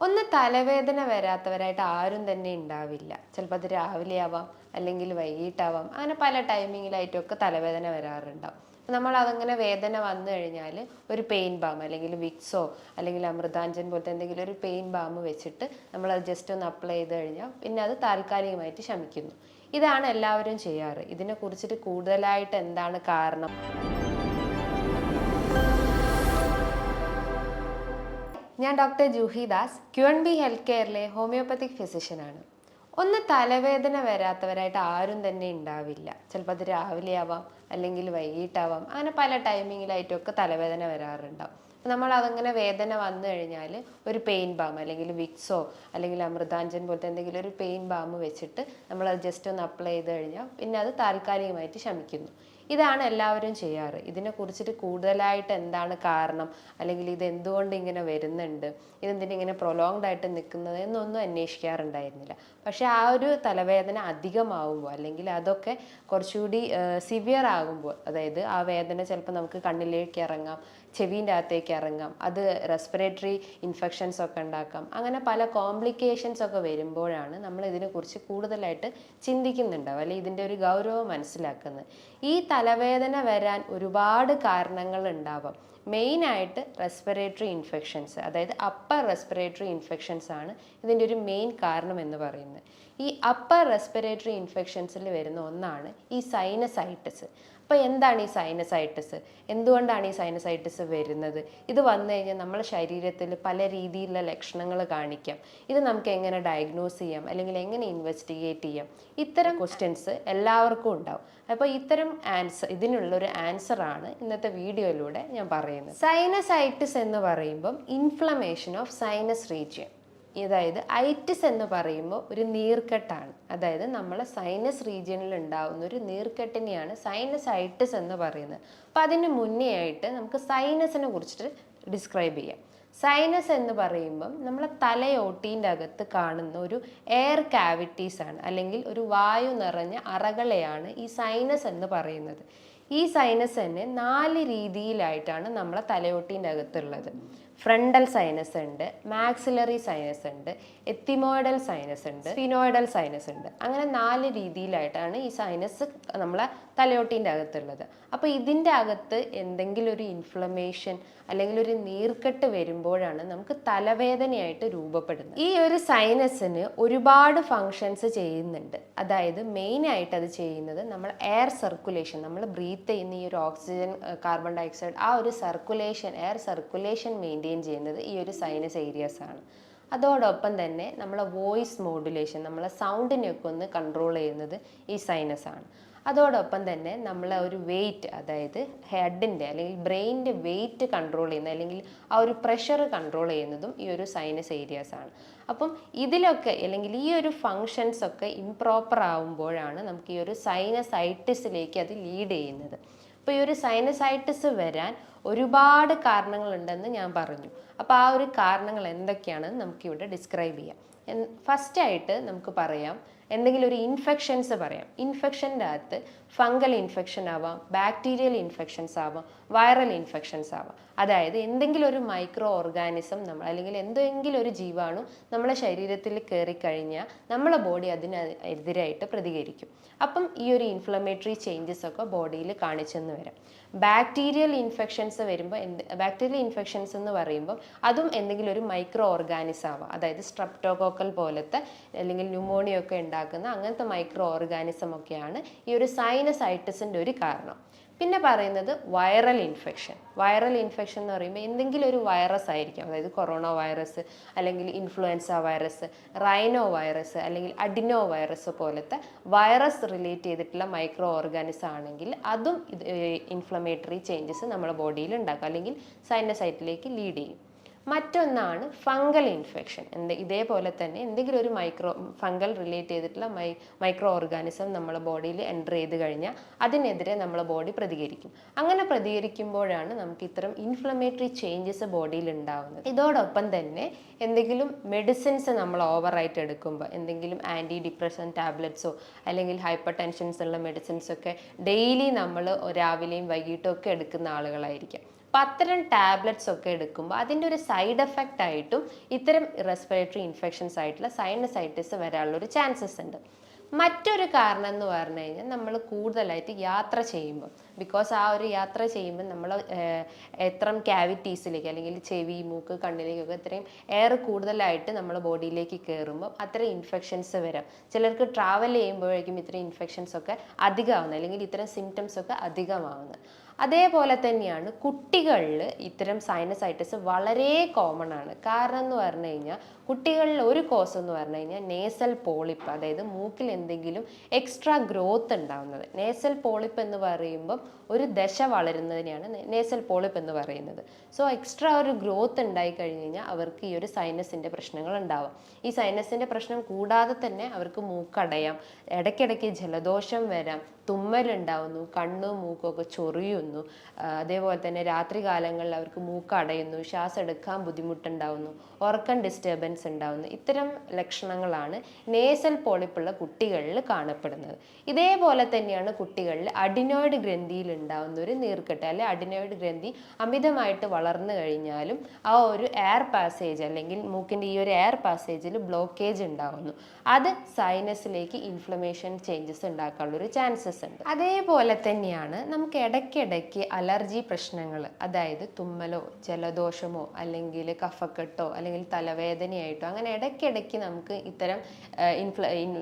ഒന്ന് തലവേദന വരാത്തവരായിട്ട് ആരും തന്നെ ഉണ്ടാവില്ല. ചിലപ്പോൾ അത് രാവിലെ ആവാം, അല്ലെങ്കിൽ വൈകിട്ടാവാം, അങ്ങനെ പല ടൈമിങ്ങിലായിട്ടൊക്കെ തലവേദന വരാറുണ്ടാവും. നമ്മൾ അതങ്ങനെ വേദന വന്നു കഴിഞ്ഞാൽ ഒരു പെയിൻ ബാം അല്ലെങ്കിൽ വിക്സോ അല്ലെങ്കിൽ അമൃതാഞ്ജൻ പോലത്തെ എന്തെങ്കിലും ഒരു പെയിൻ ബാം വെച്ചിട്ട് നമ്മൾ അത് ജസ്റ്റ് ഒന്ന് അപ്ലൈ ചെയ്ത് കഴിഞ്ഞാൽ പിന്നെ അത് താൽക്കാലികമായിട്ട് ശമിക്കുന്നു. ഇതാണ് എല്ലാവരും ചെയ്യാറ്. ഇതിനെ കുറിച്ചിട്ട് കൂടുതലായിട്ട് എന്താണ് കാരണം? ഞാൻ doctor Juhi Das, QNB health കെയറിലെ ഹോമിയോപ്പത്തിക് ഫിസിഷ്യനാണ്. ഒന്ന് തലവേദന വരാത്തവരായിട്ട് ആരും തന്നെ ഉണ്ടാവില്ല. ചിലപ്പോൾ അത് രാവിലെ ആവാം, അല്ലെങ്കിൽ വൈകിട്ടാവാം, അങ്ങനെ പല ടൈമിങ്ങിലായിട്ടൊക്കെ തലവേദന വരാറുണ്ടാവും. നമ്മൾ അതങ്ങനെ വേദന വന്നു കഴിഞ്ഞാൽ ഒരു പെയിൻ ബാം അല്ലെങ്കിൽ വിക്സോ അല്ലെങ്കിൽ അമൃതാഞ്ജൻ പോലത്തെ എന്തെങ്കിലും ഒരു പെയിൻ ബാം വെച്ചിട്ട് നമ്മൾ അത് ജസ്റ്റ് ഒന്ന് അപ്ലൈ ചെയ്ത് കഴിഞ്ഞാൽ പിന്നെ അത് താൽക്കാലികമായിട്ട് ശമിക്കുന്നു. ഇതാണ് എല്ലാവരും ചെയ്യാറ്. ഇതിനെ കുറിച്ചിട്ട് കൂടുതലായിട്ട് എന്താണ് കാരണം, അല്ലെങ്കിൽ ഇത് എന്തുകൊണ്ട് ഇങ്ങനെ വരുന്നുണ്ട്, ഇതെന്തിനാ ഇങ്ങനെ പ്രൊലോങ്ഡ് ആയിട്ട് നിൽക്കുന്നത് എന്നൊന്നും അന്വേഷിക്കാറുണ്ടായിരുന്നില്ല. പക്ഷേ ആ ഒരു തലവേദന അധികമാവുമ്പോൾ അല്ലെങ്കിൽ അതൊക്കെ കുറച്ചുകൂടി സിവിയർ ആകുമ്പോൾ, അതായത് ആ വേദന ചിലപ്പോൾ നമുക്ക് കണ്ണിലേക്ക് ഇറങ്ങാം, ചെവിൻ്റെ അകത്തേക്ക് ഇറങ്ങാം, അത് റെസ്പിറേറ്ററി ഇൻഫെക്ഷൻസ് ഒക്കെ ഉണ്ടാക്കാം, അങ്ങനെ പല കോംപ്ലിക്കേഷൻസ് ഒക്കെ വരുമ്പോഴാണ് നമ്മൾ ഇതിനെക്കുറിച്ച് കൂടുതലായിട്ട് ചിന്തിക്കുന്നുണ്ടാവും, അല്ലെങ്കിൽ ഇതിൻ്റെ ഒരു ഗൗരവം മനസ്സിലാക്കുന്നത്. ഈ തലവേദന വരാൻ ഒരുപാട് കാരണങ്ങൾ ഉണ്ടാവാം. മെയിനായിട്ട് റെസ്പിറേറ്ററി ഇൻഫെക്ഷൻസ്, അതായത് അപ്പർ റെസ്പിറേറ്ററി ഇൻഫെക്ഷൻസ് ആണ് ഇതിൻ്റെ ഒരു മെയിൻ കാരണം എന്ന് പറയുന്നത്. ഈ അപ്പർ റെസ്പിറേറ്ററി ഇൻഫെക്ഷൻസിൽ വരുന്ന ഒന്നാണ് ഈ സൈനസൈറ്റിസ്. അപ്പോൾ എന്താണ് ഈ സൈനസൈറ്റിസ്? എന്തുകൊണ്ടാണ് ഈ സൈനസൈറ്റിസ് വരുന്നത്? ഇത് വന്നു കഴിഞ്ഞാൽ നമ്മുടെ ശരീരത്തിൽ പല രീതിയിലുള്ള ലക്ഷണങ്ങൾ കാണിക്കാം. ഇത് നമുക്ക് എങ്ങനെ ഡയഗ്നോസ് ചെയ്യാം, അല്ലെങ്കിൽ എങ്ങനെ ഇൻവെസ്റ്റിഗേറ്റ് ചെയ്യാം? ഇത്തരം ക്വസ്റ്റ്യൻസ് എല്ലാവർക്കും ഉണ്ടാവും. അപ്പോൾ ഇത്തരം ഇതിനുള്ളൊരു ആൻസറാണ് ഇന്നത്തെ വീഡിയോയിലൂടെ ഞാൻ പറയുന്നത്. സൈനസൈറ്റിസ് എന്ന് പറയുമ്പം ഇൻഫ്ലമേഷൻ ഓഫ് സൈനസ് റീജിയൻ, അതായത് ഐറ്റിസ് എന്ന് പറയുമ്പോൾ ഒരു നീർക്കെട്ടാണ്. അതായത് നമ്മളെ സൈനസ് റീജിയനിൽ ഉണ്ടാകുന്ന ഒരു നീർക്കെട്ടിനെയാണ് സൈനസൈറ്റിസ് എന്ന് പറയുന്നത്. അപ്പം അതിന് മുന്നേ ആയിട്ട് നമുക്ക് സൈനസിനെ കുറിച്ചിട്ട് ഡിസ്ക്രൈബ് ചെയ്യാം. സൈനസ് എന്ന് പറയുമ്പം നമ്മളെ തലയോട്ടീൻ്റെ അകത്ത് കാണുന്ന ഒരു എയർ കാവിറ്റീസ് ആണ്, അല്ലെങ്കിൽ ഒരു വായു നിറഞ്ഞ അറകളെയാണ് ഈ സൈനസ് എന്ന് പറയുന്നത്. ഈ സൈനസ് തന്നെ 4 രീതിയിലായിട്ടാണ് നമ്മളെ തലയോട്ടീൻ്റെ അകത്തുള്ളത്. ഫ്രണ്ടൽ സൈനസ് ഉണ്ട്, മാക്സിലറി സൈനസ് ഉണ്ട്, എത്തിമോയിഡൽ സൈനസ് ഉണ്ട്, സ്ഫിനോയിഡൽ സൈനസ് ഉണ്ട്. അങ്ങനെ 4 രീതിയിലായിട്ടാണ് ഈ സൈനസ് നമ്മളെ തലയോട്ടീൻ്റെ അകത്തുള്ളത്. അപ്പോൾ ഇതിൻ്റെ അകത്ത് എന്തെങ്കിലും ഒരു ഇൻഫ്ലമേഷൻ അല്ലെങ്കിൽ ഒരു നീർക്കെട്ട് വരുമ്പോഴാണ് നമുക്ക് തലവേദനയായിട്ട് രൂപപ്പെടുന്നത്. ഈ ഒരു സൈനസിന് ഒരുപാട് ഫങ്ഷൻസ് ചെയ്യുന്നുണ്ട്. അതായത് മെയിനായിട്ട് അത് ചെയ്യുന്നത് നമ്മൾ എയർ സർക്കുലേഷൻ, നമ്മൾ ബ്രീത്ത് ചെയ്യുന്ന ഈ ഒരു ഓക്സിജൻ, കാർബൺ ഡയോക്സൈഡ്, ആ ഒരു സർക്കുലേഷൻ, എയർ സർക്കുലേഷൻ മെയിൻറ്റെയിൻ ചെയ്യുന്നത് ഈ ഒരു സൈനസ് ഏരിയാസ് ആണ്. അതോടൊപ്പം തന്നെ നമ്മളെ വോയിസ് മോഡുലേഷൻ, നമ്മളെ സൗണ്ടിനെയൊക്കെ ഒന്ന് കൺട്രോൾ ചെയ്യുന്നത് ഈ സൈനസ് ആണ്. അതോടൊപ്പം തന്നെ നമ്മളെ ഒരു വെയിറ്റ്, അതായത് ഹെഡിൻ്റെ അല്ലെങ്കിൽ ബ്രെയിനിൻ്റെ വെയിറ്റ് കൺട്രോൾ ചെയ്യുന്നത്, അല്ലെങ്കിൽ ആ ഒരു പ്രഷർ കൺട്രോൾ ചെയ്യുന്നതും ഈ ഒരു സൈനസ് ഏരിയാസ് ആണ്. അപ്പം ഇതിലൊക്കെ അല്ലെങ്കിൽ ഈ ഒരു ഫങ്ഷൻസ് ഒക്കെ ഇംപ്രോപ്പർ ആവുമ്പോഴാണ് നമുക്ക് ഈ ഒരു സൈനസൈറ്റിസിലേക്ക് അത് ലീഡ് ചെയ്യുന്നത്. അപ്പോൾ ഈ ഒരു സൈനസൈറ്റിസ് വരാൻ ഒരുപാട് കാരണങ്ങളുണ്ടെന്ന് ഞാൻ പറഞ്ഞു. അപ്പോൾ ആ ഒരു കാരണങ്ങൾ എന്തൊക്കെയാണെന്ന് നമുക്കിവിടെ ഡിസ്ക്രൈബ് ചെയ്യാം. ഫസ്റ്റായിട്ട് നമുക്ക് പറയാം, എന്തെങ്കിലും ഒരു ഇൻഫെക്ഷൻസ് പറയാം. ഇൻഫെക്ഷൻ്റെ അകത്ത് ഫംഗൽ ഇൻഫെക്ഷൻ ആവാം, ബാക്ടീരിയൽ ഇൻഫെക്ഷൻസ് ആവാം, വൈറൽ ഇൻഫെക്ഷൻസ് ആവാം. അതായത് എന്തെങ്കിലും ഒരു മൈക്രോ ഓർഗാനിസം അല്ലെങ്കിൽ എന്തെങ്കിലും ഒരു ജീവാണു നമ്മളെ ശരീരത്തിൽ കയറിക്കഴിഞ്ഞാൽ നമ്മളെ ബോഡി അതിനെതിരായിട്ട് പ്രതികരിക്കും. അപ്പം ഈ ഒരു ഇൻഫ്ലമേറ്ററി ചേഞ്ചസ് ഒക്കെ ബോഡിയിൽ കാണിച്ചെന്ന് വരാം. ബാക്ടീരിയൽ ഇൻഫെക്ഷൻസ് വരുമ്പോൾ ബാക്ടീരിയൽ ഇൻഫെക്ഷൻസ് എന്ന് പറയുമ്പോൾ അതും എന്തെങ്കിലും ഒരു മൈക്രോ ഓർഗാനിസം ആവാം. അതായത് സ്ട്രെപ്റ്റോകോക്കൽ പോലത്തെ അല്ലെങ്കിൽ ന്യൂമോണിയ ഒക്കെ ഉണ്ടാക്കുന്ന അങ്ങനത്തെ മൈക്രോ ഓർഗാനിസം ഒക്കെയാണ് ഈ ഒരു സൈനസൈറ്റിസിൻ്റെ ഒരു കാരണം. പിന്നെ പറയുന്നത് വൈറൽ ഇൻഫെക്ഷൻ. വൈറൽ ഇൻഫെക്ഷൻ എന്ന് പറയുമ്പോൾ എന്തെങ്കിലും ഒരു വൈറസ് ആയിരിക്കാം. അതായത് കൊറോണ വൈറസ്, അല്ലെങ്കിൽ ഇൻഫ്ലുവൻസ വൈറസ്, റൈനോ വൈറസ്, അല്ലെങ്കിൽ അഡിനോ വൈറസ് പോലത്തെ വൈറസ് റിലേറ്റ് ചെയ്തിട്ടുള്ള മൈക്രോ ഓർഗാനിസം ആണെങ്കിൽ അതും ഇൻഫ്ലമേറ്ററി ചേഞ്ചസ് നമ്മുടെ ബോഡിയിൽ ഉണ്ടാക്കും, അല്ലെങ്കിൽ സൈനസൈറ്റിലേക്ക് ലീഡ് ചെയ്യും. മറ്റൊന്നാണ് ഫംഗൽ ഇൻഫെക്ഷൻ. ഇതേപോലെ തന്നെ എന്തെങ്കിലും ഒരു ഫംഗൽ റിലേറ്റ് ചെയ്തിട്ടുള്ള മൈക്രോ ഓർഗാനിസം നമ്മളെ ബോഡിയിൽ എൻ്റർ ചെയ്ത് കഴിഞ്ഞാൽ അതിനെതിരെ നമ്മളെ ബോഡി പ്രതികരിക്കും. അങ്ങനെ പ്രതികരിക്കുമ്പോഴാണ് നമുക്ക് ഇത്തരം ഇൻഫ്ലമേറ്ററി ചേഞ്ചസ് ബോഡിയിൽ ഉണ്ടാവുന്നത്. ഇതോടൊപ്പം തന്നെ എന്തെങ്കിലും മെഡിസിൻസ് നമ്മൾ ഓവറായിട്ട് എടുക്കുമ്പോൾ, എന്തെങ്കിലും ആൻറ്റി ഡിപ്രഷൻ ടാബ്ലറ്റ്സോ അല്ലെങ്കിൽ ഹൈപ്പർ ടെൻഷൻസ് ഉള്ള മെഡിസിൻസൊക്കെ ഡെയിലി നമ്മൾ രാവിലെയും വൈകിട്ടും ഒക്കെ എടുക്കുന്ന ആളുകളായിരിക്കാം. അപ്പോൾ അത്തരം ടാബ്ലറ്റ്സ് ഒക്കെ എടുക്കുമ്പോൾ അതിൻ്റെ ഒരു സൈഡ് എഫക്റ്റ് ആയിട്ടും ഇത്തരം റെസ്പിറേറ്ററി ഇൻഫെക്ഷൻസ് ആയിട്ടുള്ള സൈനസൈറ്റിസ് വരാനുള്ളൊരു ചാൻസസ് ഉണ്ട്. മറ്റൊരു കാരണം എന്ന് പറഞ്ഞു കഴിഞ്ഞാൽ നമ്മൾ കൂടുതലായിട്ട് യാത്ര ചെയ്യുമ്പോൾ, ബിക്കോസ് ആ ഒരു യാത്ര ചെയ്യുമ്പോൾ നമ്മൾ എത്രം ക്യാവിറ്റീസിലേക്ക് അല്ലെങ്കിൽ ചെവി, മൂക്ക്, കണ്ണിലേക്കൊക്കെ ഇത്രയും എയർ കൂടുതലായിട്ട് നമ്മുടെ ബോഡിയിലേക്ക് കയറുമ്പോൾ അത്തരം ഇൻഫെക്ഷൻസ് വരാം. ചിലർക്ക് ട്രാവൽ ചെയ്യുമ്പോഴേക്കും ഇത്തരം ഇൻഫെക്ഷൻസ് ഒക്കെ അധികമാവുന്നത് അല്ലെങ്കിൽ ഇത്തരം സിംറ്റംസ് ഒക്കെ അധികമാവുന്നത്. അതേപോലെ തന്നെയാണ് കുട്ടികളിൽ ഇത്തരം സൈനസൈറ്റിസ് വളരെ കോമൺ ആണ്. കാരണം എന്ന് പറഞ്ഞു കഴിഞ്ഞാൽ കുട്ടികളിൽ ഒരു കോസ് എന്ന് പറഞ്ഞു കഴിഞ്ഞാൽ നേസൽ പോളിപ്പ്, അതായത് മൂക്കിൽ എന്തെങ്കിലും എക്സ്ട്രാ ഗ്രോത്ത് ഉണ്ടാവുന്നത്. നേസൽ പോളിപ്പ് എന്ന് പറയുമ്പം ഒരു ദശ വളരുന്നതിനെയാണ് നേസൽ പോളിപ്പ് എന്ന് പറയുന്നത്. സോ എക്സ്ട്രാ ഒരു ഗ്രോത്ത് ഉണ്ടായി കഴിഞ്ഞ് കഴിഞ്ഞാൽ അവർക്ക് ഈ ഒരു സൈനസിൻ്റെ പ്രശ്നങ്ങൾ ഉണ്ടാവും. ഈ സൈനസിൻ്റെ പ്രശ്നം കൂടാതെ തന്നെ അവർക്ക് മൂക്കടയാം, ഇടയ്ക്കിടയ്ക്ക് ജലദോഷം വരാം, തുമ്മലുണ്ടാവുന്നു, കണ്ണും മൂക്കൊക്കെ ചൊറിയുന്നു, അതേപോലെ തന്നെ രാത്രി കാലങ്ങളിൽ അവർക്ക് മൂക്ക് അടയുന്നു, ശ്വാസം എടുക്കാൻ ബുദ്ധിമുട്ടുണ്ടാവുന്നു, ഉറക്കം ഡിസ്റ്റർബൻസ് ഉണ്ടാവുന്നു. ഇത്തരം ലക്ഷണങ്ങളാണ് നേസൽ പോളിപ്പുള്ള കുട്ടികളിൽ കാണപ്പെടുന്നത്. ഇതേപോലെ തന്നെയാണ് കുട്ടികളിൽ അഡിനോയിഡ് ഗ്രന്ഥിയിൽ ഉണ്ടാവുന്ന ഒരു നീർക്കെട്ട് അല്ലെ അഡിനോയിഡ് ഗ്രന്ഥി അമിതമായിട്ട് വളർന്നു കഴിഞ്ഞാലും ആ ഒരു എയർ പാസേജ് അല്ലെങ്കിൽ മൂക്കിൻ്റെ ഈ ഒരു എയർ പാസേജിൽ ബ്ലോക്കേജ് ഉണ്ടാവുന്നു. അത് സൈനസിലേക്ക് ഇൻഫ്ലമേഷൻ ചേഞ്ചസ് ഉണ്ടാക്കാനുള്ള ഒരു ചാൻസസ് ഉണ്ട്. അതേപോലെ തന്നെയാണ് നമുക്ക് ഇടയ്ക്കിടയ്ക്ക് അലർജി പ്രശ്നങ്ങൾ, അതായത് തുമ്മലോ ജലദോഷമോ അല്ലെങ്കിൽ കഫക്കെട്ടോ അല്ലെങ്കിൽ തലവേദനയായിട്ടോ അങ്ങനെ ഇടയ്ക്കിടയ്ക്ക് നമുക്ക് ഇത്തരം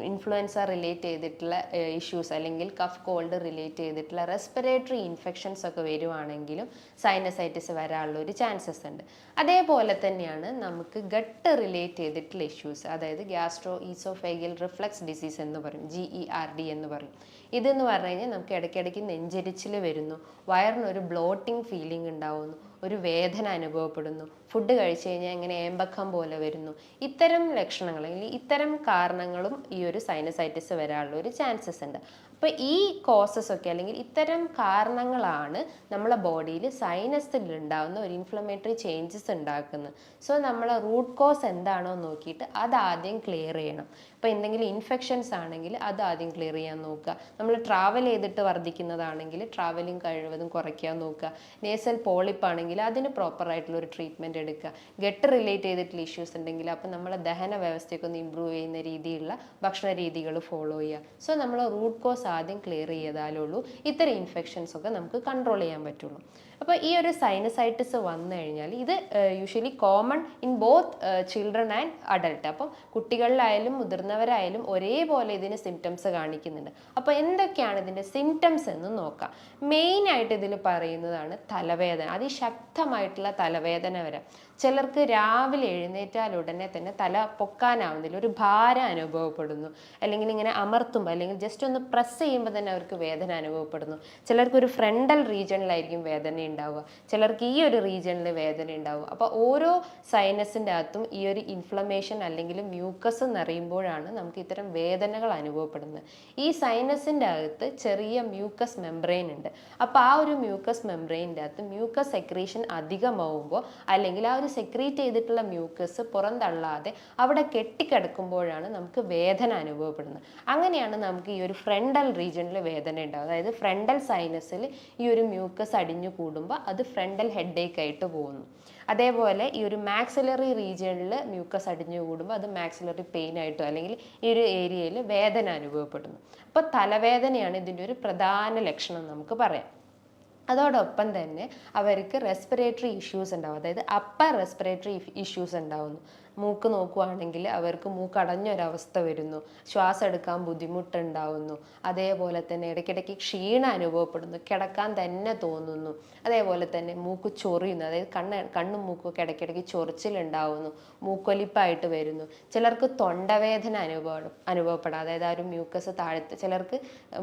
ഇൻഫ്ലുവൻസ റിലേറ്റ് ചെയ്തിട്ടുള്ള ഇഷ്യൂസ് അല്ലെങ്കിൽ കഫ് കോൾഡ് റിലേറ്റ് ചെയ്തിട്ടുള്ള റെസ്പിറേറ്ററി ഇൻഫെക്ഷൻസ് ഒക്കെ വരുവാണെങ്കിലും സൈനസൈറ്റിസ് വരാനുള്ള ഒരു ചാൻസസ് ഉണ്ട്. അതേപോലെ തന്നെയാണ് നമുക്ക് ഗട്ട് റിലേറ്റ് ചെയ്തിട്ടുള്ള ഇഷ്യൂസ്, അതായത് ഗ്യാസ്ട്രോ ഈസോഫേഗൽ റിഫ്ലക്സ് ഡിസീസ് എന്ന് പറയും, GERD എന്ന് പറയും. ഇതെന്ന് പറഞ്ഞു കഴിഞ്ഞാൽ നമുക്ക് ഇടയ്ക്കിടയ്ക്ക് നെഞ്ചരിച്ചിൽ വരുന്നു, വയറിനൊരു ബ്ലോട്ടിംഗ് ഫീലിംഗ് ഉണ്ടാവുന്നു, ഒരു വേദന അനുഭവപ്പെടുന്നു, ഫുഡ് കഴിച്ചു കഴിഞ്ഞാൽ ഇങ്ങനെ ഏമ്പക്കം പോലെ വരുന്നു. ഇത്തരം ലക്ഷണങ്ങൾ അല്ലെങ്കിൽ ഇത്തരം കാരണങ്ങളും ഈ ഒരു സൈനസൈറ്റിസ് വരാനുള്ള ഒരു ചാൻസസ് ഉണ്ട്. അപ്പോൾ ഈ കോസസ് ഒക്കെ അല്ലെങ്കിൽ ഇത്തരം കാരണങ്ങളാണ് നമ്മളെ ബോഡിയിൽ സൈനസിൽ ഉണ്ടാകുന്ന ഒരു ഇൻഫ്ലമേറ്ററി ചേഞ്ചസ് ഉണ്ടാക്കുന്നത്. സോ നമ്മൾ റൂട്ട് കോസ് എന്താണോ നോക്കിയിട്ട് അത് ആദ്യം ക്ലിയർ ചെയ്യണം. ഇപ്പോൾ എന്തെങ്കിലും ഇൻഫെക്ഷൻസ് ആണെങ്കിൽ അത് ആദ്യം ക്ലിയർ ചെയ്യാൻ നോക്കുക. നമ്മൾ ട്രാവൽ ചെയ്തിട്ട് വർദ്ധിക്കുന്നതാണെങ്കിൽ ട്രാവലിംഗ് കഴിവതും കുറയ്ക്കാൻ നോക്കുക. നേസൽ പോളിപ്പ് ആണെങ്കിൽ അതിന് പ്രോപ്പറായിട്ടുള്ള ഒരു ട്രീറ്റ്മെൻറ്റ് എടുക്കുക. ഗട്ട് റിലേറ്റ് ചെയ്തിട്ടുള്ള ഇഷ്യൂസ് ഉണ്ടെങ്കിൽ അപ്പോൾ നമ്മളെ ദഹന വ്യവസ്ഥയൊക്കെ ഒന്ന് ഇമ്പ്രൂവ് ചെയ്യുന്ന രീതിയിലുള്ള ഭക്ഷണ രീതികൾ ഫോളോ ചെയ്യുക. സോ നമ്മൾ റൂട്ട് കോസ് ആദ്യം ക്ലിയർ ചെയ്താലുള്ളൂ ഇത്തരം ഇൻഫെക്ഷൻസ് ഒക്കെ നമുക്ക് കൺട്രോൾ ചെയ്യാൻ പറ്റുള്ളൂ. അപ്പോൾ ഈ ഒരു സൈനസൈറ്റിസ് വന്നു കഴിഞ്ഞാൽ ഇത് usually common in both children and adult. അപ്പം കുട്ടികളിലായാലും മുതിർന്നവരായാലും ഒരേപോലെ ഇതിന് സിംറ്റംസ് കാണിക്കുന്നുണ്ട്. അപ്പോൾ എന്തൊക്കെയാണ് ഇതിൻ്റെ സിംറ്റംസ് എന്ന് നോക്കാം. മെയിനായിട്ട് ഇതിൽ പറയുന്നതാണ് തലവേദന, അതിശക്തമായിട്ടുള്ള തലവേദന വരാം. ചിലർക്ക് രാവിലെ എഴുന്നേറ്റാൽ ഉടനെ തന്നെ തല പൊക്കാനാവുന്നില്ല, ഒരു ഭാരം അനുഭവപ്പെടുന്നു, അല്ലെങ്കിൽ ഇങ്ങനെ അമർത്തുമ്പോൾ അല്ലെങ്കിൽ ജസ്റ്റ് ഒന്ന് പ്രസ് ചെയ്യുമ്പോൾ തന്നെ അവർക്ക് വേദന അനുഭവപ്പെടുന്നു. ചിലർക്ക് ഒരു ഫ്രണ്ടൽ റീജിയണിലായിരിക്കും വേദന ഉണ്ടാവുക, ചിലർക്ക് ഈ ഒരു റീജിയണിൽ വേദന ഉണ്ടാവുക. അപ്പോൾ ഓരോ സൈനസിൻ്റെ അകത്തും ഈ ഒരു ഇൻഫ്ലമേഷൻ അല്ലെങ്കിൽ മ്യൂക്കസ് നിറയുമ്പോഴാണ് നമുക്ക് ഇത്തരം വേദനകൾ അനുഭവപ്പെടുന്നത്. ഈ സൈനസിൻ്റെ അകത്ത് ചെറിയ മ്യൂക്കസ് മെംബ്രെയിൻ ഉണ്ട്. അപ്പോൾ ആ ഒരു മ്യൂക്കസ് മെംബ്രെയിൻ്റെ അകത്ത് മ്യൂക്കസ് സെക്രീഷൻ അധികമാവുമ്പോൾ അല്ലെങ്കിൽ ആ ഒരു സെക്രീറ്റ് ചെയ്തിട്ടുള്ള മ്യൂക്കസ് പുറന്തള്ളാതെ അവിടെ കെട്ടിക്കിടക്കുമ്പോഴാണ് നമുക്ക് വേദന അനുഭവപ്പെടുന്നത്. അങ്ങനെയാണ് നമുക്ക് ഈ ഒരു ഫ്രണ്ടൽ റീജിയണിൽ വേദന ഉണ്ടാവുക. അതായത് ഫ്രണ്ടൽ സൈനസിൽ ഈ ഒരു മ്യൂക്കസ് അടിഞ്ഞു കൂടുമ്പോൾ അത് ഫ്രണ്ടൽ ഹെഡേക്ക് ആയിട്ട് പോകുന്നു. അതേപോലെ ഈ ഒരു മാക്സിലറി റീജിയണിൽ മ്യൂക്കസ് അടിഞ്ഞു കൂടുമ്പോൾ അത് മാക്സിലറി പെയിൻ ആയിട്ടോ അല്ലെങ്കിൽ ഈ ഒരു ഏരിയയിൽ വേദന അനുഭവപ്പെടുന്നു. അപ്പോൾ തലവേദനയാണ് ഇതിൻ്റെ ഒരു പ്രധാന ലക്ഷണം നമുക്ക് പറയാം. അതോടൊപ്പം തന്നെ അവർക്ക് റെസ്പിറേറ്ററി ഇഷ്യൂസ് ഉണ്ടാവും, അതായത് അപ്പർ റെസ്പിറേറ്ററി ഇഷ്യൂസ് ഉണ്ടാവുന്നു. മൂക്ക് നോക്കുകയാണെങ്കിൽ അവർക്ക് മൂക്കടഞ്ഞൊരവസ്ഥ വരുന്നു, ശ്വാസം എടുക്കാൻ ബുദ്ധിമുട്ടുണ്ടാവുന്നു, അതേപോലെ തന്നെ ഇടയ്ക്കിടയ്ക്ക് ക്ഷീണം അനുഭവപ്പെടുന്നു, കിടക്കാൻ തന്നെ തോന്നുന്നു, അതേപോലെ തന്നെ മൂക്ക് ചൊറിയുന്നു, അതായത് കണ്ണും മൂക്കൊക്കെ ഇടയ്ക്കിടയ്ക്ക് ചൊറിച്ചിലുണ്ടാവുന്നു, മൂക്കൊലിപ്പായിട്ട് വരുന്നു. ചിലർക്ക് തൊണ്ടവേദന അനുഭവപ്പെടാം, അതായത് ആ ഒരു ചിലർക്ക്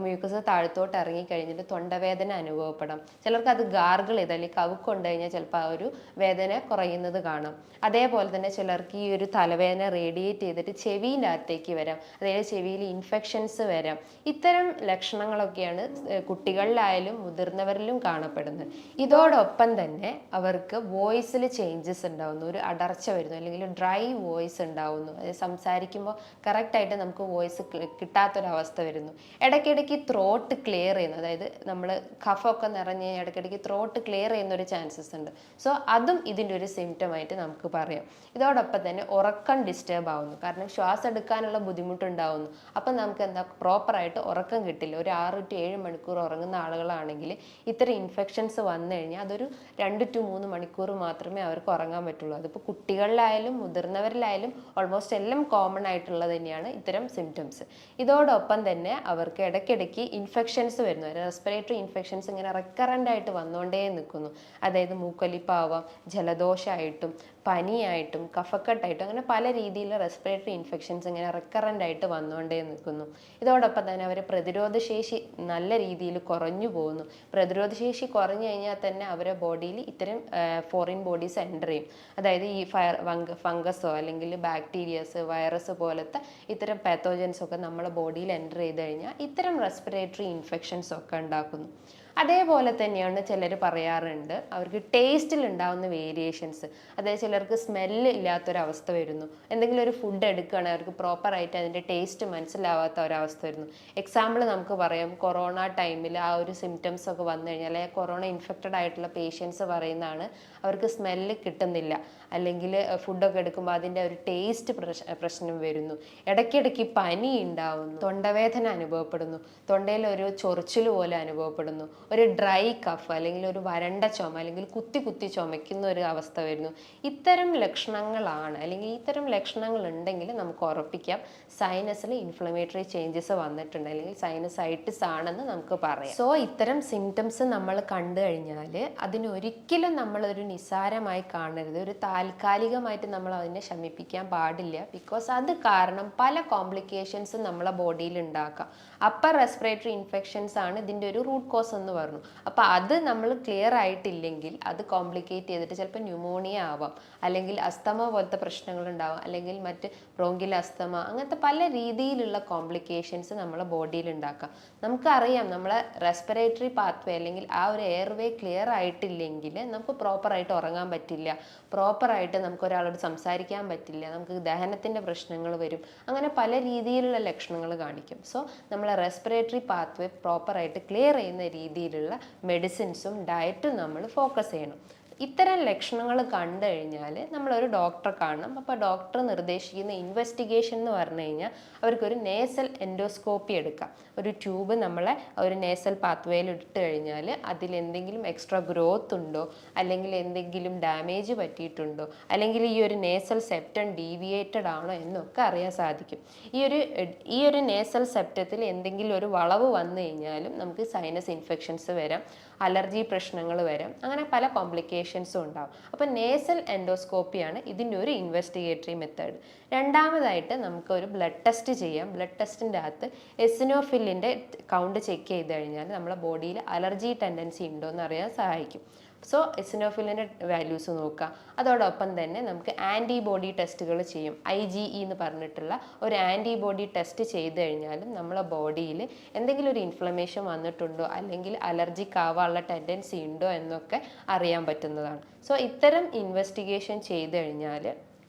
മ്യൂക്കസ് താഴത്തോട്ട് ഇറങ്ങിക്കഴിഞ്ഞിട്ട് തൊണ്ടവേദന അനുഭവപ്പെടാം. ചിലർക്ക് അത് ഗാർഗിൾ ചെയ്ത് അല്ലെങ്കിൽ കവുക്കൊണ്ട് കഴിഞ്ഞാൽ ചിലപ്പോൾ ആ ഒരു വേദന കുറയുന്നത് കാണാം. അതേപോലെ തന്നെ ചിലർക്ക് ഈ ഈ ഒരു തലവേദന റേഡിയേറ്റ് ചെയ്തിട്ട് ചെവിയുടെ അകത്തേക്ക് വരാം, അതായത് ചെവിയിൽ ഇൻഫെക്ഷൻസ് വരാം. ഇത്തരം ലക്ഷണങ്ങളൊക്കെയാണ് കുട്ടികളിലായാലും മുതിർന്നവരിലും കാണപ്പെടുന്നത്. ഇതോടൊപ്പം തന്നെ അവർക്ക് വോയിസിൽ ചേഞ്ചസ് ഉണ്ടാവുന്നു, ഒരു അടർച്ച വരുന്നു, അല്ലെങ്കിൽ ഡ്രൈ വോയിസ് ഉണ്ടാവുന്നു. അത് സംസാരിക്കുമ്പോൾ കറക്റ്റായിട്ട് നമുക്ക് വോയിസ് കിട്ടാത്തൊരവസ്ഥ വരുന്നു. ഇടയ്ക്കിടയ്ക്ക് ത്രോട്ട് ക്ലിയർ ചെയ്യുന്നു, അതായത് നമ്മൾ കഫമൊക്കെ നിറഞ്ഞ് ഇടയ്ക്കിടയ്ക്ക് ത്രോട്ട് ക്ലിയർ ചെയ്യുന്ന ഒരു ചാൻസസ് ഉണ്ട്. സോ അതും ഇതിൻ്റെ ഒരു സിംറ്റമായിട്ട് നമുക്ക് പറയാം. ഇതോടൊപ്പം തന്നെ ഉറക്കം ഡിസ്റ്റർബ് ആവുന്നു, കാരണം ശ്വാസം എടുക്കാനുള്ള ബുദ്ധിമുട്ടുണ്ടാവുന്നു. അപ്പം നമുക്ക് എന്താ പ്രോപ്പറായിട്ട് ഉറക്കം കിട്ടില്ല. ഒരു 6 to 7 മണിക്കൂർ ഉറങ്ങുന്ന ആളുകളാണെങ്കിൽ ഇത്തരം ഇൻഫെക്ഷൻസ് വന്നു കഴിഞ്ഞാൽ അതൊരു 2 to 3 മണിക്കൂർ മാത്രമേ അവർക്ക് ഉറങ്ങാൻ പറ്റുള്ളൂ. അതിപ്പോൾ കുട്ടികളിലായാലും മുതിർന്നവരിലായാലും ഓൾമോസ്റ്റ് എല്ലാം കോമൺ ആയിട്ടുള്ളത് തന്നെയാണ് ഇത്തരം സിംറ്റംസ്. ഇതോടൊപ്പം തന്നെ അവർക്ക് ഇടയ്ക്കിടയ്ക്ക് ഇൻഫെക്ഷൻസ് വരുന്നു, റെസ്പിറേറ്ററി ഇൻഫെക്ഷൻസ് ഇങ്ങനെ റെക്കറൻ്റ് ആയിട്ട് വന്നുകൊണ്ടേ നിൽക്കുന്നു. അതായത് മൂക്കൊലിപ്പാവാം, ജലദോഷമായിട്ടും പനിയായിട്ടും കഫക്കെട്ടായിട്ടും അങ്ങനെ പല രീതിയിലുള്ള റെസ്പിറേറ്ററി ഇൻഫെക്ഷൻസ് ഇങ്ങനെ റെക്കറൻ്റ് ആയിട്ട് വന്നുകൊണ്ടേ നിൽക്കുന്നു. ഇതോടൊപ്പം തന്നെ അവർ പ്രതിരോധശേഷി നല്ല രീതിയിൽ കുറഞ്ഞു പോകുന്നു. പ്രതിരോധശേഷി കുറഞ്ഞു കഴിഞ്ഞാൽ തന്നെ അവരുടെ ബോഡിയിൽ ഇത്തരം ഫോറിൻ ബോഡീസ് എൻ്റർ ചെയ്യും. അതായത് ഈ ഫംഗസോ അല്ലെങ്കിൽ ബാക്ടീരിയസ്, വൈറസ് പോലത്തെ ഇത്തരം പാത്തോജൻസ് ഒക്കെ നമ്മുടെ ബോഡിയിൽ എൻ്റർ ചെയ്ത് കഴിഞ്ഞാൽ ഇത്തരം റെസ്പിറേറ്ററി ഇൻഫെക്ഷൻസ് ഒക്കെ ഉണ്ടാക്കുന്നു. അതേപോലെ തന്നെയാണ് ചിലർ പറയാറുണ്ട് അവർക്ക് ടേസ്റ്റിൽ ഉണ്ടാകുന്ന വേരിയേഷൻസ്, അതായത് ചിലർക്ക് സ്മെല്ല് ഇല്ലാത്തൊരവസ്ഥ വരുന്നു. എന്തെങ്കിലും ഒരു ഫുഡ് എടുക്കുകയാണെങ്കിൽ അവർക്ക് പ്രോപ്പറായിട്ട് അതിൻ്റെ ടേസ്റ്റ് മനസ്സിലാവാത്ത ഒരവസ്ഥ വരുന്നു. എക്സാമ്പിൾ നമുക്ക് പറയാം, കൊറോണ ടൈമിൽ ആ ഒരു സിംറ്റംസ് ഒക്കെ വന്നു കഴിഞ്ഞാൽ കൊറോണ ഇൻഫെക്റ്റഡ് ആയിട്ടുള്ള പേഷ്യൻസ് പറയുന്നതാണ് അവർക്ക് സ്മെല്ല് കിട്ടുന്നില്ല, അല്ലെങ്കിൽ ഫുഡൊക്കെ എടുക്കുമ്പോൾ അതിൻ്റെ ഒരു ടേസ്റ്റ് പ്രശ്നം വരുന്നു. ഇടയ്ക്കിടയ്ക്ക് പനി ഉണ്ടാവുന്നു, തൊണ്ടവേദന അനുഭവപ്പെടുന്നു, തൊണ്ടയിൽ ഒരു ചൊറിച്ചിൽ പോലെ അനുഭവപ്പെടുന്നു, ഒരു ഡ്രൈ കഫ് അല്ലെങ്കിൽ ഒരു വരണ്ട ചുമ അല്ലെങ്കിൽ കുത്തി കുത്തി ചുമയ്ക്കുന്ന ഒരു അവസ്ഥ വരുന്നു. ഇത്തരം ലക്ഷണങ്ങളാണ്, അല്ലെങ്കിൽ ഇത്തരം ലക്ഷണങ്ങൾ ഉണ്ടെങ്കിൽ നമുക്ക് ഉറപ്പിക്കാം സൈനസിൽ ഇൻഫ്ലമേറ്ററി ചേഞ്ചസ് വന്നിട്ടുണ്ട്, അല്ലെങ്കിൽ സൈനസൈറ്റിസ് ആണെന്ന് നമുക്ക് പറയാം. സോ ഇത്തരം സിംറ്റംസ് നമ്മൾ കണ്ടു കഴിഞ്ഞാൽ അതിനൊരിക്കലും നമ്മളൊരു നിസ്സാരമായി കാണരുത്. ഒരു താൽക്കാലികമായിട്ട് നമ്മൾ അതിനെ ശമിപ്പിക്കാൻ പാടില്ല. ബിക്കോസ് അത് കാരണം പല കോംപ്ലിക്കേഷൻസും നമ്മളെ ബോഡിയിൽ ഉണ്ടാക്കാം. അപ്പർ റെസ്പിറേറ്ററി ഇൻഫെക്ഷൻസ് ആണ് ഇതിൻ്റെ ഒരു റൂട്ട് കോസ് എന്ന് പറഞ്ഞു. അപ്പോൾ അത് നമ്മൾ ക്ലിയർ ആയിട്ടില്ലെങ്കിൽ അത് കോംപ്ലിക്കേറ്റ് ചെയ്തിട്ട് ചിലപ്പോൾ ന്യൂമോണിയ ആവാം, അല്ലെങ്കിൽ അസ്തമ പോലത്തെ പ്രശ്നങ്ങൾ ഉണ്ടാവാം, അല്ലെങ്കിൽ മറ്റ് ബ്രോങ്കിൽ അസ്തമ, അങ്ങനത്തെ പല രീതിയിലുള്ള കോംപ്ലിക്കേഷൻസ് നമ്മളെ ബോഡിയിൽ ഉണ്ടാക്കാം. നമുക്കറിയാം നമ്മളെ റെസ്പിറേറ്ററി പാത്വേ അല്ലെങ്കിൽ ആ ഒരു എയർവേ ക്ലിയർ ആയിട്ടില്ലെങ്കിൽ നമുക്ക് പ്രോപ്പറായിട്ട് ഉറങ്ങാൻ പറ്റില്ല, പ്രോപ്പറായിട്ട് നമുക്ക് ഒരാളോട് സംസാരിക്കാൻ പറ്റില്ല, നമുക്ക് ദഹനത്തിൻ്റെ പ്രശ്നങ്ങൾ വരും, അങ്ങനെ പല രീതിയിലുള്ള ലക്ഷണങ്ങൾ കാണിക്കും. സോ നമ്മൾ റെസ്പിറേറ്ററി പാത്വേ പ്രോപ്പറായിട്ട് ക്ലിയർ ചെയ്യുന്ന രീതിയിലുള്ള മെഡിസിൻസും ഡയറ്റും നമ്മൾ ഫോക്കസ് ചെയ്യണം. ഇത്തരം ലക്ഷണങ്ങൾ കണ്ടു കഴിഞ്ഞാൽ നമ്മളൊരു ഡോക്ടറെ കാണണം. അപ്പോൾ ഡോക്ടർ നിർദ്ദേശിക്കുന്ന ഇൻവെസ്റ്റിഗേഷൻ എന്ന് പറഞ്ഞു കഴിഞ്ഞാൽ അവർക്കൊരു നേസൽ എൻഡോസ്കോപ്പി എടുക്കാം. ഒരു ട്യൂബ് നമ്മളെ ഒരു നേസൽ പാത്വേയിൽ ഇട്ട് കഴിഞ്ഞാൽ അതിലെന്തെങ്കിലും എക്സ്ട്രാ ഗ്രോത്ത് ഉണ്ടോ, അല്ലെങ്കിൽ എന്തെങ്കിലും ഡാമേജ് പറ്റിയിട്ടുണ്ടോ, അല്ലെങ്കിൽ ഈ ഒരു നേസൽ സെപ്റ്റം ഡീവിയേറ്റഡ് ആണോ എന്നൊക്കെ അറിയാൻ സാധിക്കും. ഈ ഒരു നേസൽ സെപ്റ്റത്തിൽ എന്തെങ്കിലും ഒരു വളവ് വന്നു കഴിഞ്ഞാലും നമുക്ക് സൈനസ് ഇൻഫെക്ഷൻസ് വരാം, അലർജി പ്രശ്നങ്ങൾ വരാം, അങ്ങനെ പല കോംപ്ലിക്കേഷൻസും ഉണ്ടാവും. അപ്പോൾ നേസൽ എൻഡോസ്കോപ്പിയാണ് ഇതിൻ്റെ ഒരു ഇൻവെസ്റ്റിഗേറ്ററി മെത്തേഡ്. രണ്ടാമതായിട്ട് നമുക്ക് ഒരു ബ്ലഡ് ടെസ്റ്റ് ചെയ്യാം. ബ്ലഡ് ടെസ്റ്റിൻ്റെ അകത്ത് എസിനോഫിലിൻ്റെ കൗണ്ട് ചെക്ക് ചെയ്ത് കഴിഞ്ഞാൽ നമ്മളെ ബോഡിയിൽ അലർജി ടെൻഡൻസി ഉണ്ടോ എന്ന് അറിയാൻ സഹായിക്കും. സോ എസിനോഫിലിൻ്റെ വാല്യൂസ് നോക്കുക. അതോടൊപ്പം തന്നെ നമുക്ക് ആൻറ്റിബോഡി ടെസ്റ്റുകൾ ചെയ്യും. IgE എന്ന് പറഞ്ഞിട്ടുള്ള ഒരു ആൻറ്റിബോഡി ടെസ്റ്റ് ചെയ്ത് കഴിഞ്ഞാലും നമ്മളെ ബോഡിയിൽ എന്തെങ്കിലും ഒരു ഇൻഫ്ലമേഷൻ വന്നിട്ടുണ്ടോ, അല്ലെങ്കിൽ അലർജിക്ക് ആവാനുള്ള ടെൻഡൻസി ഉണ്ടോ എന്നൊക്കെ അറിയാൻ പറ്റുന്നതാണ്. സോ ഇത്തരം ഇൻവെസ്റ്റിഗേഷൻ ചെയ്ത് കഴിഞ്ഞാൽ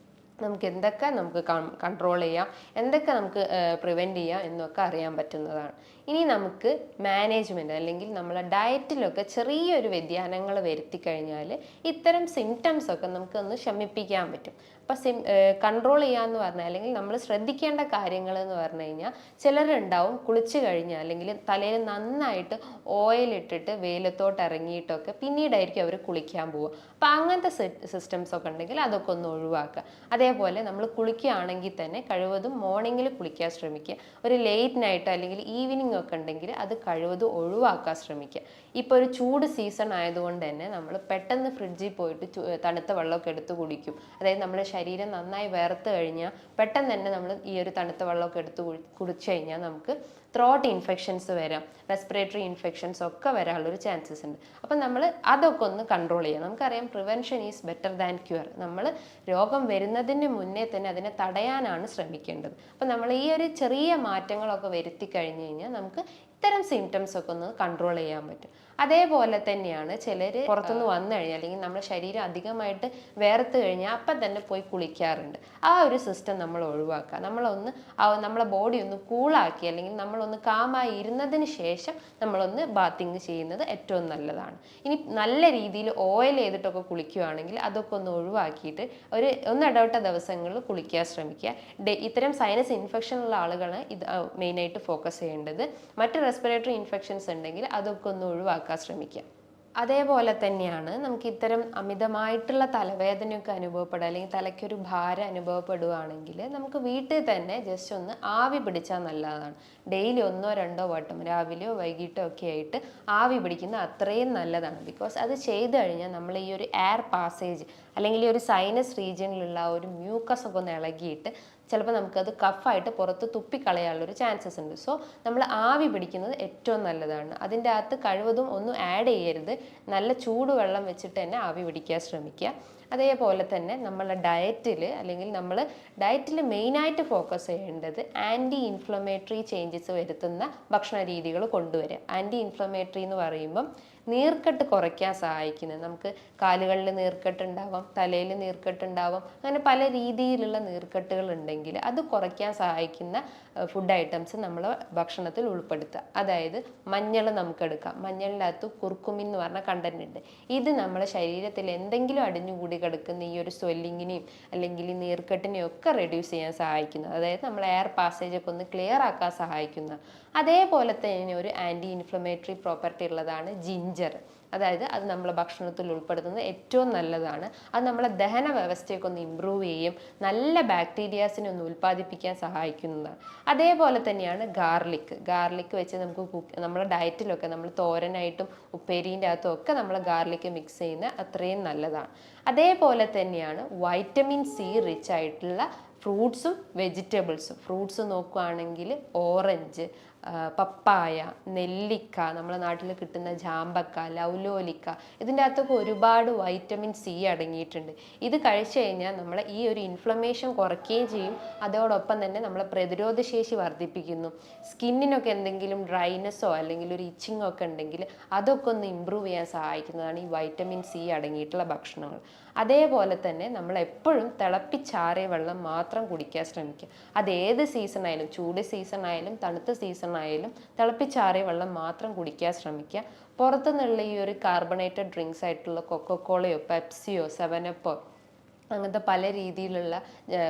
നമുക്ക് എന്തൊക്കെ നമുക്ക് കൺട്രോൾ ചെയ്യാം, എന്തൊക്കെ നമുക്ക് പ്രിവെൻറ്റ് ചെയ്യാം എന്നൊക്കെ അറിയാൻ പറ്റുന്നതാണ്. ഇനി നമുക്ക് മാനേജ്മെൻറ്റ് അല്ലെങ്കിൽ നമ്മളെ ഡയറ്റിലൊക്കെ ചെറിയൊരു വ്യതിയാനങ്ങൾ വരുത്തി കഴിഞ്ഞാൽ ഇത്തരം സിംറ്റംസ് ഒക്കെ നമുക്കൊന്ന് ശമിപ്പിക്കാൻ പറ്റും. അപ്പം കൺട്രോൾ ചെയ്യാന്ന് പറഞ്ഞാൽ, അല്ലെങ്കിൽ നമ്മൾ ശ്രദ്ധിക്കേണ്ട കാര്യങ്ങൾ എന്ന് പറഞ്ഞു കഴിഞ്ഞാൽ, ചിലരുണ്ടാവും കുളിച്ച് കഴിഞ്ഞാൽ അല്ലെങ്കിൽ തലയിൽ നന്നായിട്ട് ഓയിലിട്ടിട്ട് വെയിലത്തോട്ട് ഇറങ്ങിയിട്ടൊക്കെ പിന്നീടായിരിക്കും അവർ കുളിക്കാൻ പോവുക. അപ്പം അങ്ങനത്തെ സിസ്റ്റംസ് ഒക്കെ ഉണ്ടെങ്കിൽ അതൊക്കെ ഒന്ന് ഒഴിവാക്കുക. അതേപോലെ നമ്മൾ കുളിക്കുകയാണെങ്കിൽ തന്നെ കഴിവതും മോർണിംഗിൽ കുളിക്കാൻ ശ്രമിക്കുക. ഒരു ലേറ്റ് നൈറ്റ് അല്ലെങ്കിൽ ഈവനിങ് ഒക്കെ ഉണ്ടെങ്കിൽ അത് കഴിവതും ഒഴിവാക്കാൻ ശ്രമിക്കുക. ഇപ്പോൾ ഒരു ചൂട് സീസൺ ആയതുകൊണ്ട് തന്നെ നമ്മൾ പെട്ടെന്ന് ഫ്രിഡ്ജിൽ പോയിട്ട് തണുത്ത വെള്ളമൊക്കെ എടുത്ത് കുടിക്കും. അതായത് നമ്മുടെ ശരീരം നന്നായി വേർത്ത് കഴിഞ്ഞാൽ പെട്ടെന്ന് തന്നെ നമ്മൾ ഈ ഒരു തണുത്ത വെള്ളമൊക്കെ എടുത്ത് കുടിച്ചു കഴിഞ്ഞാൽ നമുക്ക് ത്രോട്ട് ഇൻഫെക്ഷൻസ് വരാം, റെസ്പിറേറ്ററി ഇൻഫെക്ഷൻസ് ഒക്കെ വരാനുള്ളൊരു ചാൻസസ് ഉണ്ട്. അപ്പം നമ്മൾ അതൊക്കെ ഒന്ന് കൺട്രോൾ ചെയ്യാം. നമുക്കറിയാം prevention is better than cure. നമ്മൾ രോഗം വരുന്നതിന് മുന്നേ തന്നെ അതിനെ തടയാനാണ് ശ്രമിക്കേണ്ടത്. അപ്പം നമ്മൾ ഈ ഒരു ചെറിയ മാറ്റങ്ങളൊക്കെ വരുത്തി കഴിഞ്ഞ് കഴിഞ്ഞാൽ നമുക്ക് ഇത്തരം സിംറ്റംസ് ഒക്കെ ഒന്ന് കൺട്രോൾ ചെയ്യാൻ പറ്റും. അതേപോലെ തന്നെയാണ് ചിലർ പുറത്തുനിന്ന് വന്നു കഴിഞ്ഞാൽ അല്ലെങ്കിൽ നമ്മുടെ ശരീരം അധികമായിട്ട് വേർത്ത് കഴിഞ്ഞാൽ അപ്പം തന്നെ പോയി കുളിക്കാറുണ്ട്. ആ ഒരു സിസ്റ്റം നമ്മൾ ഒഴിവാക്കുക. നമ്മളെ ബോഡി ഒന്ന് കൂളാക്കി അല്ലെങ്കിൽ നമ്മളൊന്ന് കാമായി ഇരുന്നതിന് ശേഷം നമ്മളൊന്ന് ബാത്തിങ് ചെയ്യുന്നത് ഏറ്റവും നല്ലതാണ്. ഇനി നല്ല രീതിയിൽ ഓയിൽ ചെയ്തിട്ടൊക്കെ കുളിക്കുകയാണെങ്കിൽ അതൊക്കെ ഒന്ന് ഒഴിവാക്കിയിട്ട് ഒന്നിടവിട്ട ദിവസങ്ങളിൽ കുളിക്കാൻ ശ്രമിക്കുക. ഇത്തരം സൈനസ് ഇൻഫെക്ഷൻ ഉള്ള ആളുകളാണ് ഇത് മെയിനായിട്ട് ഫോക്കസ് ചെയ്യേണ്ടത്. മറ്റ് റെസ്പിറേറ്ററി ഇൻഫെക്ഷൻസ് ഉണ്ടെങ്കിൽ അതൊക്കെ ഒന്ന് ഒഴിവാക്കാൻ ശ്രമിക്കുക. അതേപോലെ തന്നെയാണ് നമുക്ക് ഇത്തരം അമിതമായിട്ടുള്ള തലവേദനയൊക്കെ അനുഭവപ്പെടുക അല്ലെങ്കിൽ തലയ്ക്കൊരു ഭാരം അനുഭവപ്പെടുകയാണെങ്കിൽ നമുക്ക് വീട്ടിൽ തന്നെ ജസ്റ്റ് ഒന്ന് ആവി പിടിച്ചാൽ നല്ലതാണ്. ഡെയിലി 1-2 വട്ടം രാവിലെയോ വൈകിട്ടോ ഒക്കെ ആയിട്ട് ആവി പിടിക്കുന്നത് അത്രയും നല്ലതാണ്. ബിക്കോസ് അത് ചെയ്തു കഴിഞ്ഞാൽ നമ്മൾ ഈ ഒരു എയർ പാസേജ് അല്ലെങ്കിൽ ഈ ഒരു സൈനസ് റീജിയനിലുള്ള ഒരു മ്യൂക്കസ് ഒക്കെ ഒന്ന് ഇളകിയിട്ട് ചിലപ്പോൾ നമുക്കത് കഫായിട്ട് പുറത്ത് തുപ്പിക്കളയാനുള്ളൊരു ചാൻസസ് ഉണ്ട്. സോ നമ്മൾ ആവി പിടിക്കുന്നത് ഏറ്റവും നല്ലതാണ്. അതിൻ്റെ അകത്ത് കഴിവതും ഒന്നും ആഡ് ചെയ്യരുത്. നല്ല ചൂടുവെള്ളം വെച്ചിട്ട് തന്നെ ആവി പിടിക്കാൻ ശ്രമിക്കുക. അതേപോലെ തന്നെ നമ്മളെ ഡയറ്റിൽ മെയിനായിട്ട് ഫോക്കസ് ചെയ്യേണ്ടത് ആൻറ്റി ഇൻഫ്ലമേറ്ററി ചേഞ്ചസ് വരുത്തുന്ന ഭക്ഷണ രീതികൾ കൊണ്ടുവരിക. ആൻറ്റി ഇൻഫ്ലമേറ്ററി എന്ന് പറയുമ്പം നീർക്കെട്ട് കുറയ്ക്കാൻ സഹായിക്കുന്നത്. നമുക്ക് കാലുകളിൽ നീർക്കെട്ടുണ്ടാവാം, തലയിൽ നീർക്കെട്ടുണ്ടാവാം, അങ്ങനെ പല രീതിയിലുള്ള നീർക്കെട്ടുകൾ ഉണ്ടെങ്കിൽ അത് കുറയ്ക്കാൻ സഹായിക്കുന്ന ഫുഡ് ഐറ്റംസ് നമ്മൾ ഭക്ഷണത്തിൽ ഉൾപ്പെടുത്തുക. അതായത് മഞ്ഞൾ നമുക്കെടുക്കാം. മഞ്ഞളിൻ്റെ അകത്ത് കുർക്കുമിൻ എന്ന് പറഞ്ഞ കണ്ടന്റ് ഉണ്ട്. ഇത് നമ്മുടെ ശരീരത്തിൽ എന്തെങ്കിലും അടിഞ്ഞുകൂടി കിടക്കുന്ന ഈ ഒരു സ്വെല്ലിങ്ങിനെയും അല്ലെങ്കിൽ നീർക്കെട്ടിനെയും ഒക്കെ റെഡ്യൂസ് ചെയ്യാൻ സഹായിക്കുന്നത്. അതായത് നമ്മൾ എയർ പാസേജ് ഒക്കെ ഒന്ന് ക്ലിയർ ആക്കാൻ സഹായിക്കുന്ന. അതേപോലെ തന്നെ ഒരു ആൻറ്റി ഇൻഫ്ലമേറ്ററി പ്രോപ്പർട്ടി ഉള്ളതാണ് ജിഞ്ചർ. അതായത് അത് നമ്മളെ ഭക്ഷണത്തിൽ ഉൾപ്പെടുത്തുന്നത് ഏറ്റവും നല്ലതാണ്. അത് നമ്മളെ ദഹന വ്യവസ്ഥയൊക്കെ ഒന്ന് ഇമ്പ്രൂവ് ചെയ്യും, നല്ല ബാക്ടീരിയാസിനെ ഒന്ന് ഉൽപ്പാദിപ്പിക്കാൻ സഹായിക്കുന്നതാണ്. അതേപോലെ തന്നെയാണ് ഗാർലിക് വെച്ച് നമുക്ക് നമ്മുടെ ഡയറ്റിലൊക്കെ നമ്മൾ തോരനായിട്ടും ഉപ്പേരീൻ്റെ അകത്തും ഒക്കെ നമ്മൾ ഗാർലിക് മിക്സ് ചെയ്യുന്നത് അത്രയും നല്ലതാണ്. അതേപോലെ തന്നെയാണ് വൈറ്റമിൻ സി റിച്ച് ആയിട്ടുള്ള ഫ്രൂട്ട്സും വെജിറ്റബിൾസും. ഫ്രൂട്ട്സ് നോക്കുകയാണെങ്കിൽ ഓറഞ്ച്, പപ്പായ, നെല്ലിക്ക, നമ്മുടെ നാട്ടിൽ കിട്ടുന്ന ജാമ്പക്ക, ലൗലോലിക്ക, ഇതിൻ്റെ അകത്തൊക്കെ ഒരുപാട് വൈറ്റമിൻ സി അടങ്ങിയിട്ടുണ്ട്. ഇത് കഴിച്ചു കഴിഞ്ഞാൽ നമ്മളെ ഈ ഒരു ഇൻഫ്ലമേഷൻ കുറയ്ക്കുകയും ചെയ്യും. അതോടൊപ്പം തന്നെ നമ്മളെ പ്രതിരോധ ശേഷി വർദ്ധിപ്പിക്കുന്നു. സ്കിന്നിനൊക്കെ എന്തെങ്കിലും ഡ്രൈനെസ്സോ അല്ലെങ്കിൽ ഒരു ഇച്ചിങ്ങോ ഒക്കെ ഉണ്ടെങ്കിൽ അതൊക്കെ ഒന്ന് ഇമ്പ്രൂവ് ചെയ്യാൻ സഹായിക്കുന്നതാണ് ഈ വൈറ്റമിൻ സി അടങ്ങിയിട്ടുള്ള ഭക്ഷണങ്ങൾ. അതേപോലെ തന്നെ നമ്മൾ എപ്പോഴും തിളപ്പിച്ചാറിയ വെള്ളം മാത്രം കുടിക്കാൻ ശ്രമിക്കുക. അത് ഏത് സീസൺ ആയാലും, ചൂട് സീസൺ ആയാലും തണുത്ത സീസൺ ആയാലും തിളപ്പിച്ചാറിയ വെള്ളം മാത്രം കുടിക്കാൻ ശ്രമിക്കുക. പുറത്തുനിന്നുള്ള ഈ ഒരു കാർബണേറ്റഡ് ഡ്രിങ്ക്സ് ആയിട്ടുള്ള കൊക്കോക്കോളയോ പെപ്സിയോ 7up അങ്ങനത്തെ പല രീതിയിലുള്ള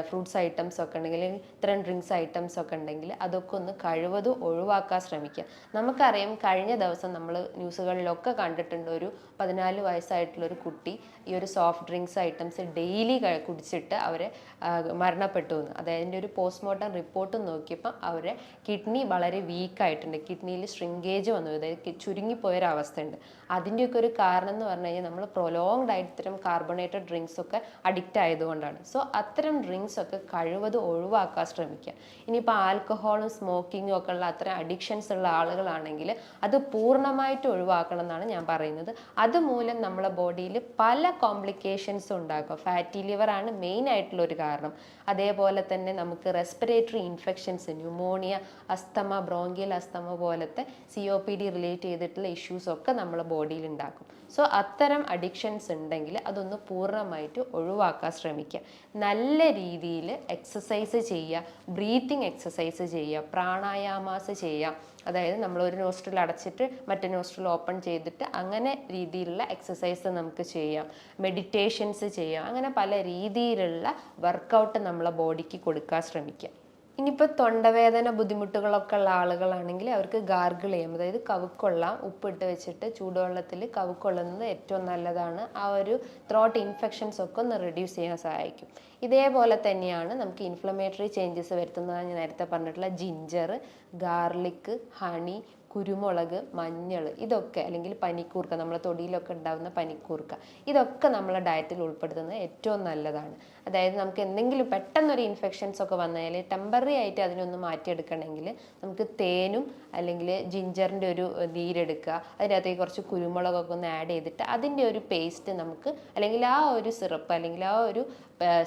ഫ്രൂട്ട്സ് ഐറ്റംസ് ഒക്കെ ഉണ്ടെങ്കിൽ ഇത്തരം ഡ്രിങ്ക്സ് ഐറ്റംസ് ഒക്കെ ഉണ്ടെങ്കിൽ അതൊക്കെ ഒന്ന് കഴിവതും ഒഴിവാക്കാൻ ശ്രമിക്കുക. നമുക്കറിയാം കഴിഞ്ഞ ദിവസം നമ്മൾ ന്യൂസുകളിലൊക്കെ കണ്ടിട്ടുണ്ട്, ഒരു 14 വയസ്സായിട്ടുള്ളൊരു കുട്ടി ഈ ഒരു സോഫ്റ്റ് ഡ്രിങ്ക്സ് ഐറ്റംസ് ഡെയിലി കുടിച്ചിട്ട് അവരെ മരണപ്പെട്ടു എന്ന്. അതായത് ഒരു പോസ്റ്റ്മോർട്ടം റിപ്പോർട്ട് നോക്കിയപ്പോൾ അവരെ കിഡ്നി വളരെ വീക്കായിട്ടുണ്ട്, കിഡ്നിയിൽ ശ്രിങ്കേജ് വന്നു, അതായത് ചുരുങ്ങിപ്പോയൊരവസ്ഥ ഉണ്ട്. അതിൻ്റെയൊക്കെ ഒരു കാരണം എന്ന് പറഞ്ഞു കഴിഞ്ഞാൽ നമ്മൾ പ്രൊലോങ്ഡ് ആയിട്ട് ഇത്തരം കാർബണേറ്റഡ് ഡ്രിങ്ക്സ് ഒക്കെ അഡിക്റ്റ് ആയതുകൊണ്ടാണ്. സോ അത്തരം ഡ്രിങ്ക്സ് ഒക്കെ കഴിവതും ഒഴിവാക്കാൻ ശ്രമിക്കുക. ഇനിയിപ്പോൾ ആൽക്കഹോളും സ്മോക്കിങ്ങും ഒക്കെ ഉള്ള അത്തരം അഡിക്ഷൻസ് ഉള്ള ആളുകളാണെങ്കിൽ അത് പൂർണ്ണമായിട്ട് ഒഴിവാക്കണം എന്നാണ് ഞാൻ പറയുന്നത്. അതുമൂലം നമ്മളെ ബോഡിയിൽ പല കോംപ്ലിക്കേഷൻസും ഉണ്ടാക്കും. ഫാറ്റി ലിവർ ആണ് മെയിൻ ആയിട്ടുള്ള ഒരു കാരണം. അതേപോലെ തന്നെ നമുക്ക് റെസ്പിറേറ്ററി ഇൻഫെക്ഷൻസ്, ന്യൂമോണിയ, അസ്തമ, ബ്രോങ്കിയൽ അസ്തമ പോലത്തെ COPD റിലേറ്റ് ചെയ്തിട്ടുള്ള ഇഷ്യൂസ് ഒക്കെ നമ്മളെ ബോഡിയിൽ ഉണ്ടാക്കും. സോ അത്തരം അഡിക്ഷൻസ് ഉണ്ടെങ്കിൽ അതൊന്ന് പൂർണ്ണമായിട്ട് ഒഴിവാക്കാൻ ശ്രമിക്കുക. നല്ല രീതിയിൽ എക്സസൈസ് ചെയ്യുക, ബ്രീത്തിങ് എക്സസൈസ് ചെയ്യുക, പ്രാണായാമാസ് ചെയ്യുക. അതായത് നമ്മൾ ഒരു നോസ്ട്രിൽ അടച്ചിട്ട് മറ്റേ നോസ്ട്രിൽ ഓപ്പൺ ചെയ്തിട്ട് അങ്ങനെ രീതിയിലുള്ള എക്സസൈസ് നമുക്ക് ചെയ്യാം. മെഡിറ്റേഷൻസ് ചെയ്യാം. അങ്ങനെ പല രീതിയിലുള്ള വർക്കൗട്ട് നമ്മളെ ബോഡിക്ക് കൊടുക്കാൻ ശ്രമിക്കുക. ഇനിയിപ്പോൾ തൊണ്ടവേദന ബുദ്ധിമുട്ടുകളൊക്കെ ഉള്ള ആളുകളാണെങ്കിൽ അവർക്ക് ഗാർഗിൾ ചെയ്യാം. അതായത് കവുക്കൊള്ളാം, ഉപ്പിട്ട് വെച്ചിട്ട് ചൂടുവെള്ളത്തിൽ കവുക്കൊള്ളുന്നത് ഏറ്റവും നല്ലതാണ്. ആ ഒരു ത്രോട്ട് ഇൻഫെക്ഷൻസ് ഒക്കെ ഒന്ന് റെഡ്യൂസ് ചെയ്യാൻ സഹായിക്കും. ഇതേപോലെ തന്നെയാണ് നമുക്ക് ഇൻഫ്ലമേറ്ററി ചേഞ്ചസ് വരുത്തുന്നതാണ് ഞാൻ നേരത്തെ പറഞ്ഞിട്ടുള്ള ജിഞ്ചർ, ഗാർലിക്, ഹണി, കുരുമുളക്, മഞ്ഞൾ, ഇതൊക്കെ, അല്ലെങ്കിൽ പനിക്കൂർക്ക, നമ്മളെ തൊടിയിലൊക്കെ ഉണ്ടാകുന്ന പനിക്കൂർക്ക, ഇതൊക്കെ നമ്മളെ ഡയറ്റിൽ ഉൾപ്പെടുത്തുന്നത് ഏറ്റവും നല്ലതാണ്. അതായത് നമുക്ക് എന്തെങ്കിലും പെട്ടെന്നൊരു ഇൻഫെക്ഷൻസ് ഒക്കെ വന്നാൽ ടെമ്പററി ആയിട്ട് അതിനൊന്ന് മാറ്റിയെടുക്കണമെങ്കിൽ നമുക്ക് തേനും അല്ലെങ്കിൽ ജിഞ്ചറിൻ്റെ ഒരു നീരെടുക്കുക, അതിനകത്തേക്ക് കുറച്ച് കുരുമുളകൊക്കെ ഒന്ന് ആഡ് ചെയ്തിട്ട് അതിൻ്റെ ഒരു പേസ്റ്റ് നമുക്ക്, അല്ലെങ്കിൽ ആ ഒരു സിറപ്പ്, അല്ലെങ്കിൽ ആ ഒരു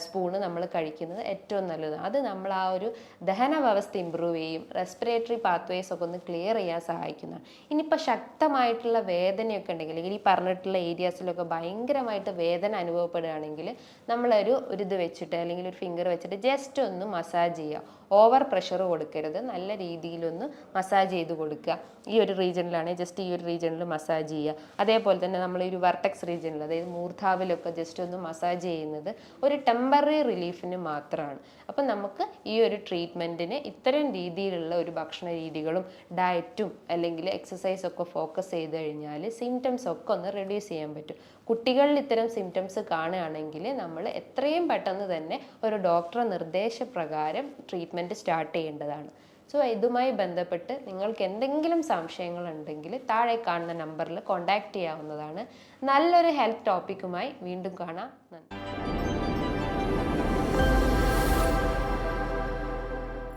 സ്പൂണ് നമ്മൾ കഴിക്കുന്നത് ഏറ്റവും നല്ലതാണ്. അത് നമ്മൾ ആ ഒരു ദഹന വ്യവസ്ഥ ഇമ്പ്രൂവ് ചെയ്യും, റെസ്പിറേറ്ററി പാത്വേസ് ഒക്കെ ഒന്ന് ക്ലിയർ ചെയ്യാൻ സഹായിക്കുന്നതാണ്. ഇനിയിപ്പോൾ ശക്തമായിട്ടുള്ള വേദനയൊക്കെ ഉണ്ടെങ്കിൽ, അല്ലെങ്കിൽ ഈ പറഞ്ഞിട്ടുള്ള ഏരിയാസിലൊക്കെ ഭയങ്കരമായിട്ട് വേദന അനുഭവപ്പെടുകയാണെങ്കിൽ നമ്മളൊരു ഇത് വെച്ചിട്ട്, അല്ലെങ്കിൽ ഒരു ഫിംഗർ വെച്ചിട്ട് ജസ്റ്റ് ഒന്ന് മസാജ് ചെയ്യുക. ഓവർ പ്രഷർ കൊടുക്കരുത്, നല്ല രീതിയിലൊന്ന് മസാജ് ചെയ്ത് കൊടുക്കുക. ഈ ഒരു റീജിയനിലാണെങ്കിൽ ജസ്റ്റ് ഈ ഒരു റീജിയനിൽ മസാജ് ചെയ്യുക. അതേപോലെ തന്നെ നമ്മൾ ഈ ഒരു വെർട്ടെക്സ് റീജിയനിൽ, അതായത് മൂർധാവിലൊക്കെ ജസ്റ്റ് ഒന്ന് മസാജ് ചെയ്യുന്നത് ഒരു ടെമ്പററി റിലീഫിന് മാത്രമാണ്. അപ്പം നമുക്ക് ഈ ഒരു ട്രീറ്റ്മെൻറ്റിന് ഇത്തരം രീതിയിലുള്ള ഒരു ഭക്ഷണ രീതികളും ഡയറ്റും അല്ലെങ്കിൽ എക്സസൈസൊക്കെ ഫോക്കസ് ചെയ്ത് കഴിഞ്ഞാൽ സിംറ്റംസ് ഒക്കെ ഒന്ന് റെഡ്യൂസ് ചെയ്യാൻ പറ്റും. കുട്ടികളിൽ ഇത്തരം സിംറ്റംസ് കാണുകയാണെങ്കിൽ നമ്മൾ എത്രയും പെട്ടെന്ന് തന്നെ ഒരു ഡോക്ടറെ നിർദ്ദേശപ്രകാരം ട്രീറ്റ്മെൻറ്റ് സ്റ്റാർട്ട് ചെയ്യേണ്ടതാണ്. സോ ഇതുമായി ബന്ധപ്പെട്ട് നിങ്ങൾക്ക് എന്തെങ്കിലും സംശയങ്ങളുണ്ടെങ്കിൽ താഴെ കാണുന്ന നമ്പറിൽ കോൺടാക്റ്റ് ചെയ്യാവുന്നതാണ്. നല്ലൊരു ഹെൽത്ത് ടോപ്പിക്കുമായി വീണ്ടും കാണാം. നന്ദി.